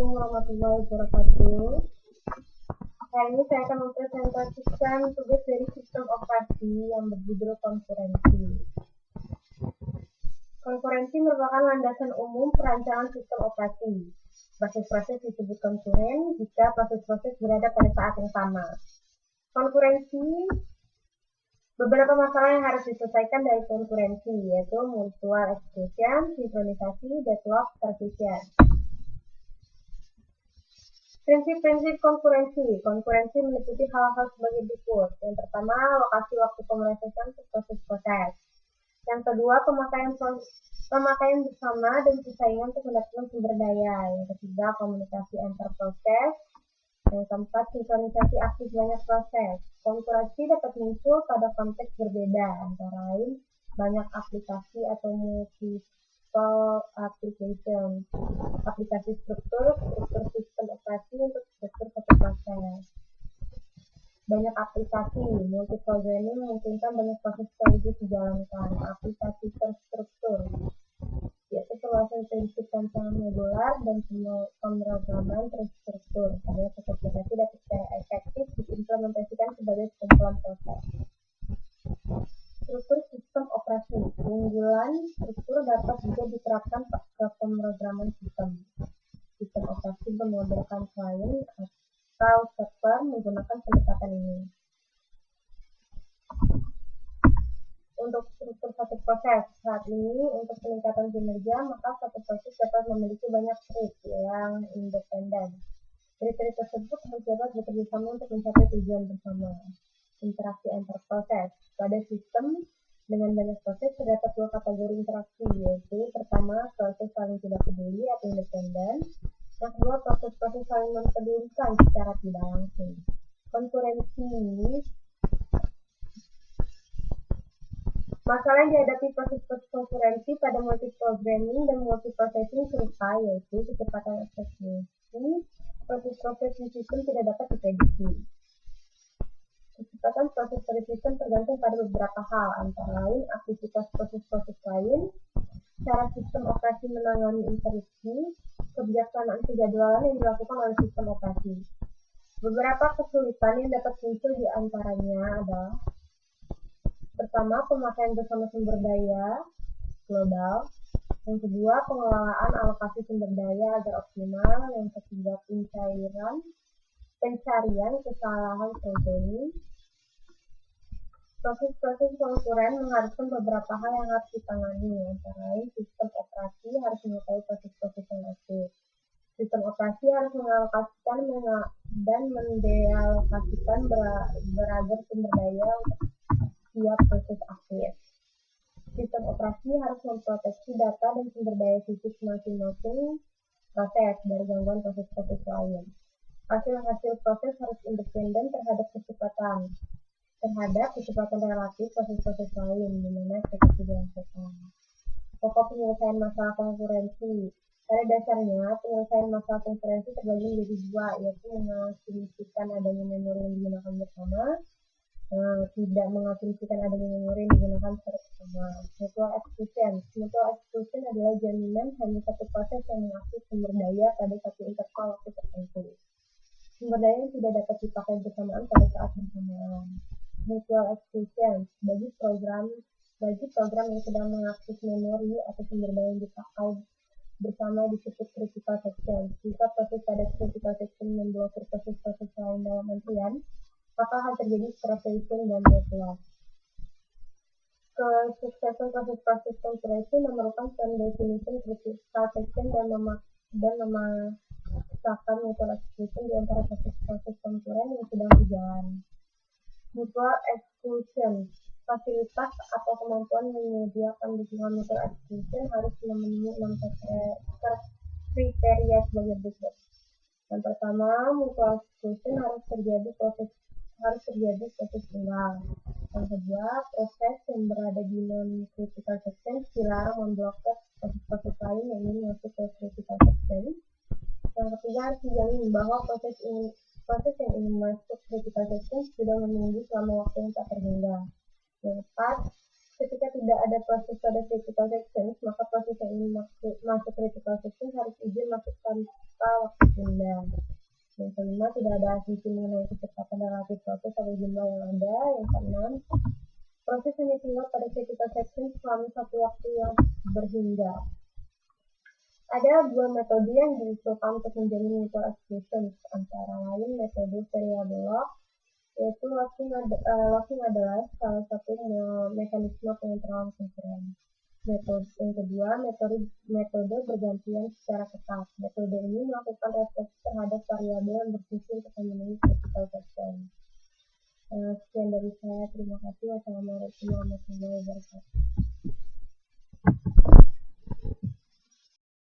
Assalamualaikum warahmatullahi wabarakatuh. Hari ini saya akan mempresentasikan tugas dari sistem operasi yang berjudul konkurensi. Konkurensi merupakan landasan umum perancangan sistem operasi. Proses-proses disebut konkuren jika proses-proses berada pada saat yang sama. Konkurensi, beberapa masalah yang harus diselesaikan dari konkurensi, yaitu mutual exclusion, sinkronisasi, deadlock, transition. Prinsip-prinsip konkurensi. Konkurensi meliputi hal-hal sebagai berikut. Yang pertama, lokasi waktu pemrosesan proses-proses. Yang kedua, pemakaian bersama dan persaingan untuk mendapatkan sumber daya. Yang ketiga, komunikasi antar proses. Yang keempat, sinkronisasi aktif banyak proses. Konkurensi dapat muncul pada konteks berbeda, antara lain banyak aplikasi atau multiple application. Aplikasi struktur sistem operasi untuk struktur satu proses. Banyak aplikasi, multi-programming memungkinkan banyak proses sekaligus dijalankan. Aplikasi terstruktur, yaitu perluasan prinsip rancangan modular dan pemrograman terstruktur. Pada aplikasi dapat secara efektif diimplementasikan sebagai kumpulan proses. Struktur sistem operasi. Keunggulan struktur dapat juga diterapkan ke pemrograman sistem. Sistem operasi bermodalkan klien atau server menggunakan pendekatan ini. Untuk struktur satu proses, saat ini untuk peningkatan kinerja, maka satu proses dapat memiliki banyak thread yang independen. Thread tersebut harus dapat bekerja sama untuk mencapai tujuan bersama. Interaksi antar proses. Pada sistem dengan banyak proses terdapat dua kategori interaksi, yaitu pertama, proses saling tidak peduli atau independen. Yang kedua, proses-proses saling mempedulikan secara tidak langsung. Konkurensi ini masalah yang dihadapi proses-proses konkurensi pada multi-programming dan multi-processing serupa, yaitu kecepatan eksekusi. Proses-proses di sistem tidak dapat diprediksi. Kecepatan proses pada sistem tergantung pada beberapa hal, antara lain aktivitas proses-proses lain, cara sistem operasi menangani interupsi, kebijaksanaan penjadwalan yang dilakukan oleh sistem operasi. Beberapa kesulitan yang dapat muncul di antaranya adalah: pertama, pemakaian bersama sumber daya global. Yang kedua, pengelolaan alokasi sumber daya agar optimal. Yang ketiga, pencarian kesalahan programming. Proses-proses konkuren mengharuskan beberapa hal yang harus ditangani, antara lain sistem operasi harus mengetahui proses-proses yang aktif. Sistem operasi harus mengalokasikan dan mendealokasikan beragam sumber daya untuk setiap proses aktif. Sistem operasi harus memproteksi data dan sumber daya fisik masing-masing proses dari gangguan proses-proses lain. Hasil proses harus independen terhadap kecepatan relatif proses-proses lain di mana eksekusi dilakukan. Pokok penyelesaian masalah konkurensi. Pada dasarnya, penyelesaian masalah konkurensi terbagi menjadi dua, yaitu mengasumsikan adanya memori yang digunakan bersama, tidak mengasumsikan adanya memori yang digunakan secara bersama. Mutual exclusion. Mutual exclusion adalah jaminan hanya satu proses yang mengakses sumber daya pada satu interval waktu tertentu. Sumber daya yang tidak dapat dipakai bersamaan pada saat bersamaan. Mutual exclusion bagi program yang sedang mengakses memori atau sumber daya yang dipakai bersama disebut critical section. Jika proses pada critical section memblokir proses-proses lain dalam antrian, maka akan terjadi transition dan deadlock. Kesuksesan proses-proses konkurensi memerlukan definition critical section dan memaksakan mutual exclusion di antara proses-proses konkuren yang sedang berjalan. Mutual exclusion. Fasilitas atau kemampuan menyediakan dukungan mutual exclusion harus memenuhi 6 kriteria sebagai berikut. Yang pertama, mutual exclusion harus terjadi proses tunggal. Yang kedua, proses yang berada di non-critical section dilarang memblokir proses-proses lain yang ingin masuk ke critical section. Yang ketiga, harus dijamin bahwa proses yang ingin masuk critical section sudah menunggu selama waktu yang tak terhingga. Yang keempat, ketika tidak ada proses pada critical section, maka proses yang ingin masuk critical section harus izin masuk tanpa waktu kelima, tidak ada asumsi mengenai kecepatan relatif proses atau jumlah yang ada. Yang keenam, proses hanya tinggal pada critical section selama satu waktu yang berhingga. Ada dua metode yang diusulkan untuk menjamin mutual exclusion, antara lain metode variable lock, yaitu locking adalah salah satu mekanisme pengontrolan konkuren. Metode yang kedua, metode bergantian secara ketat. Metode ini melakukan refleksi terhadap variabel yang berfungsi untuk memenuhi critical section. Sekian dari saya, terima kasih. Wassalamualaikum warahmatullahi wabarakatuh.